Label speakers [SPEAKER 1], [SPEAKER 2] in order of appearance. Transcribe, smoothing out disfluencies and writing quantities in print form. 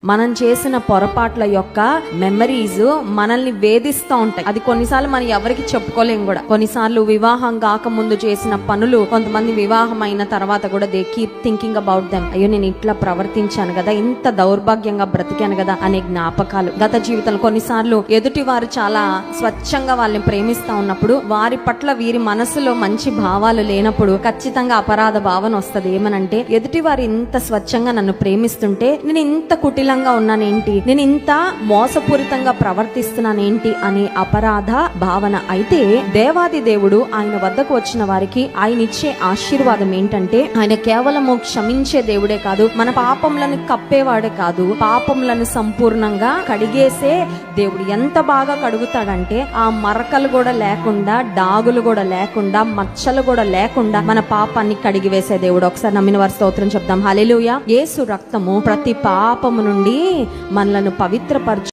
[SPEAKER 1] మనం చేసిన పొరపాట్ల యొక్క మెమరీస్ మనల్ని వేధిస్తూ ఉంటాయి. అది కొన్నిసార్లు మనం ఎవరికి చెప్పుకోలేం కూడా. కొన్నిసార్లు వివాహం కాకముందు చేసిన పనులు కొంతమంది వివాహం అయిన తర్వాత కూడా they keep thinking about them. అయ్యో నేను ఇట్లా ప్రవర్తించాను కదా, ఇంత దౌర్భాగ్యంగా బ్రతికాను కదా అనే జ్ఞాపకాలు గత జీవితంలో. కొన్నిసార్లు ఎదుటి వారు చాలా స్వచ్ఛంగా వాళ్ళని ప్రేమిస్తా ఉన్నప్పుడు వారి పట్ల వీరి మనసులో మంచి భావాలు లేనప్పుడు ఖచ్చితంగా అపరాధ భావన వస్తుంది. ఏమనంటే ఎదుటి వారు ఇంత స్వచ్ఛంగా నన్ను ప్రేమిస్తుంటే నేను ఇంత కుటిలంగా ఉన్నానేంటి, నేను ఇంత మోసపూరితంగా ప్రవర్తిస్తున్నానేంటి అనే అపరాధ భావన. అయితే దేవాది దేవుడు ఆయన వద్దకు వచ్చిన వారికి ఆయన ఇచ్చే ఆశీర్వాదం ఏంటంటే ఆయన కేవలము క్షమించే దేవుడే కాదు, మన పాపములను కప్పేవాడే కాదు, పాపములను సంపూర్ణంగా కడిగేసే దేవుడు. ఎంత బాగా కడుగుతాడంటే ఆ మరకలు కూడా లేకుండా, డాగులు కూడా లేకుండా, మచ్చలు కూడా లేకుండా మన పాపాన్ని కడిగివేసే దేవుడు. ఒకసారి నమ్మిన వారి స్తోత్రం చెప్దాం. హల్లెలూయా. యేసు రక్తము ప్రతి పాపము నుండి మనలను పవిత్రపరచు